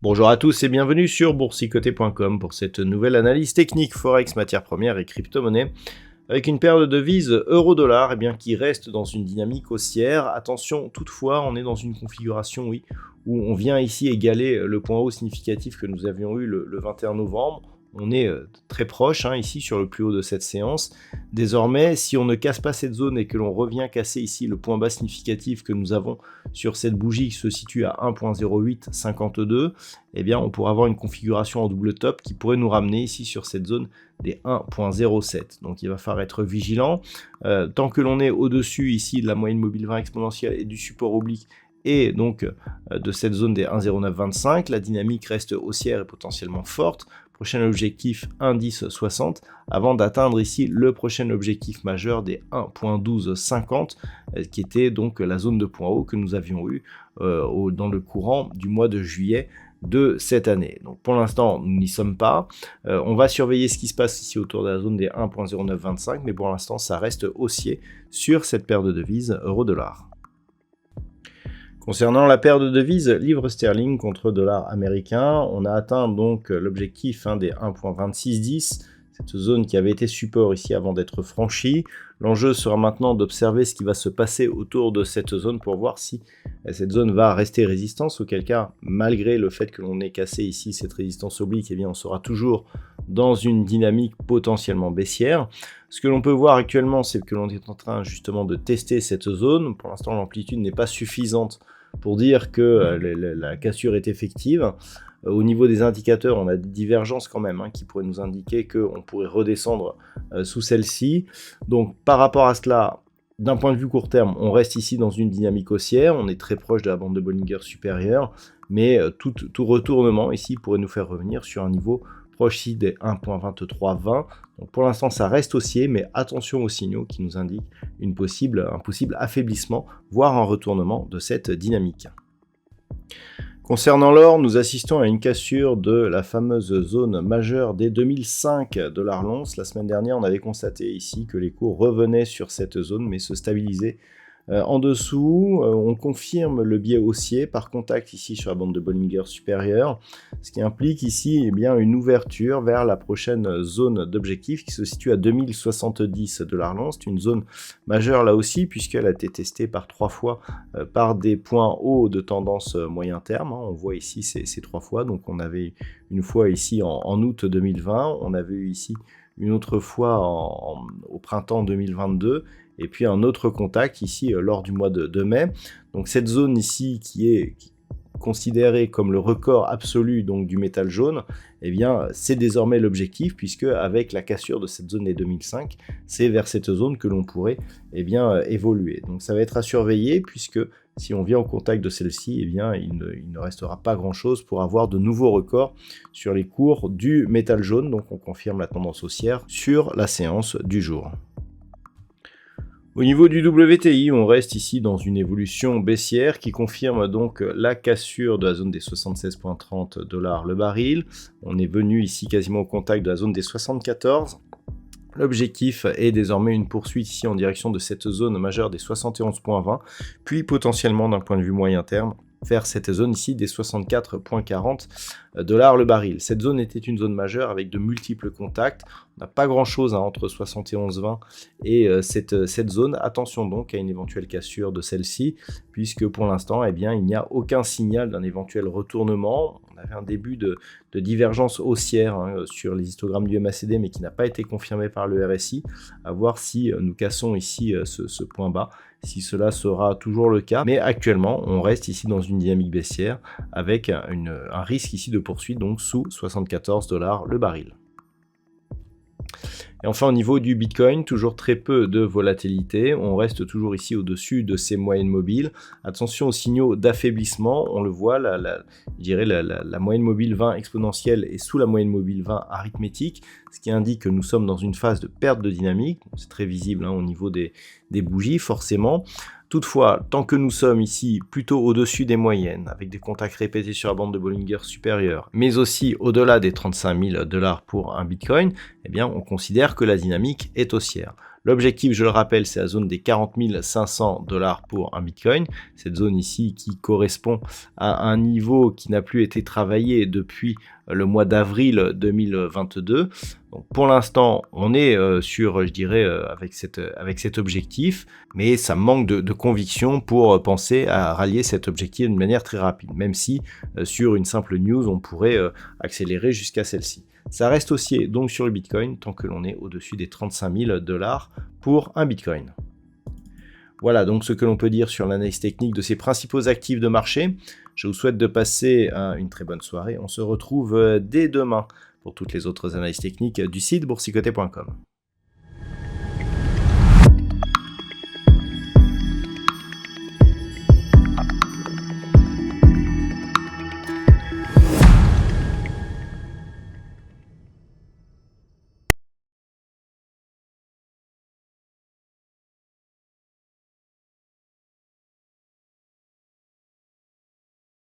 Bonjour à tous et bienvenue sur boursicoté.com pour cette nouvelle analyse technique Forex, matières premières et crypto-monnaies avec une paire de devises euro-dollar qui reste dans une dynamique haussière. Attention, toutefois, on est dans une configuration où on vient ici égaler le point haut significatif que nous avions eu le 21 novembre. On est très proche ici sur le plus haut de cette séance. Désormais, si on ne casse pas cette zone et que l'on revient casser ici le point bas significatif que nous avons sur cette bougie qui se situe à 1.0852, on pourra avoir une configuration en double top qui pourrait nous ramener ici sur cette zone des 1.07. Donc il va falloir être vigilant. Tant que l'on est au-dessus ici de la moyenne mobile 20 exponentielle et du support oblique, et donc de cette zone des 1,0925, la dynamique reste haussière et potentiellement forte. Prochain objectif 1,1060 avant d'atteindre ici le prochain objectif majeur des 1,1250 qui était donc la zone de point haut que nous avions eu dans le courant du mois de juillet de cette année. Donc pour l'instant nous n'y sommes pas. On va surveiller ce qui se passe ici autour de la zone des 1,0925, mais pour l'instant ça reste haussier sur cette paire de devises euro-dollar. Concernant la paire de devises livre sterling contre dollar américain, on a atteint donc l'objectif des 1.2610, cette zone qui avait été support ici avant d'être franchie. L'enjeu sera maintenant d'observer ce qui va se passer autour de cette zone pour voir si cette zone va rester résistance, auquel cas, malgré le fait que l'on ait cassé ici cette résistance oblique, on sera toujours dans une dynamique potentiellement baissière. Ce que l'on peut voir actuellement, c'est que l'on est en train justement de tester cette zone. Pour l'instant, l'amplitude n'est pas suffisante pour dire que la cassure est effective. Au niveau des indicateurs, on a des divergences quand même qui pourraient nous indiquer qu'on pourrait redescendre sous celle-ci. Donc par rapport à cela, d'un point de vue court terme, on reste ici dans une dynamique haussière, on est très proche de la bande de Bollinger supérieure, mais tout retournement ici pourrait nous faire revenir sur un niveau proche ici des 1.2320. Donc pour l'instant ça reste haussier, mais attention aux signaux qui nous indiquent un possible affaiblissement, voire un retournement de cette dynamique. Concernant l'or, nous assistons à une cassure de la fameuse zone majeure des 2005 $ l'once. La semaine dernière, on avait constaté ici que les cours revenaient sur cette zone, mais se stabilisaient en dessous. On confirme le biais haussier par contact ici sur la bande de Bollinger supérieure, ce qui implique ici une ouverture vers la prochaine zone d'objectif qui se situe à 2070 $ l'once. C'est une zone majeure là aussi, puisqu'elle a été testée par 3 fois par des points hauts de tendance moyen terme. On voit ici ces 3 fois. Donc on avait une fois ici en août 2020, on avait eu ici une autre fois au printemps 2022, et puis un autre contact ici lors du mois de mai. Donc cette zone ici qui est considérée comme le record absolu donc du métal jaune, c'est désormais l'objectif, puisque avec la cassure de cette zone des 2005, c'est vers cette zone que l'on pourrait évoluer. Donc ça va être à surveiller, puisque si on vient au contact de celle-ci, il ne restera pas grand-chose pour avoir de nouveaux records sur les cours du métal jaune. Donc on confirme la tendance haussière sur la séance du jour. Au niveau du WTI, on reste ici dans une évolution baissière qui confirme donc la cassure de la zone des 76,30 $ le baril. On est venu ici quasiment au contact de la zone des 74. L'objectif est désormais une poursuite ici en direction de cette zone majeure des 71,20, puis potentiellement d'un point de vue moyen terme, vers cette zone ici des 64,40 $ le baril. Cette zone était une zone majeure avec de multiples contacts. On n'a pas grand chose entre 71,20 et cette zone. Attention donc à une éventuelle cassure de celle-ci, puisque pour l'instant il n'y a aucun signal d'un éventuel retournement. On avait un début de divergence haussière sur les histogrammes du MACD, mais qui n'a pas été confirmé par le RSI. À voir si nous cassons ici ce point bas, si cela sera toujours le cas. Mais actuellement, on reste ici dans une dynamique baissière avec un risque ici de poursuite donc sous 74 $ le baril. Et enfin, au niveau du Bitcoin, toujours très peu de volatilité. On reste toujours ici au-dessus de ces moyennes mobiles. Attention aux signaux d'affaiblissement. On le voit, je dirais la moyenne mobile 20 exponentielle est sous la moyenne mobile 20 arithmétique, ce qui indique que nous sommes dans une phase de perte de dynamique. C'est très visible au niveau des bougies, forcément. Toutefois, tant que nous sommes ici plutôt au-dessus des moyennes, avec des contacts répétés sur la bande de Bollinger supérieure, mais aussi au-delà des 35 000 $ pour un Bitcoin, eh bien, on considère que la dynamique est haussière. L'objectif, je le rappelle, c'est la zone des 40 500 $ pour un Bitcoin. Cette zone ici qui correspond à un niveau qui n'a plus été travaillé depuis le mois d'avril 2022. Donc pour l'instant, on est sur, je dirais, avec cet objectif, mais ça manque de conviction pour penser à rallier cet objectif de manière très rapide, même si sur une simple news, on pourrait accélérer jusqu'à celle-ci. Ça reste haussier donc sur le Bitcoin tant que l'on est au-dessus des 35 000 $ pour un Bitcoin. Voilà donc ce que l'on peut dire sur l'analyse technique de ces principaux actifs de marché. Je vous souhaite de passer une très bonne soirée. On se retrouve dès demain pour toutes les autres analyses techniques du site boursicoté.com.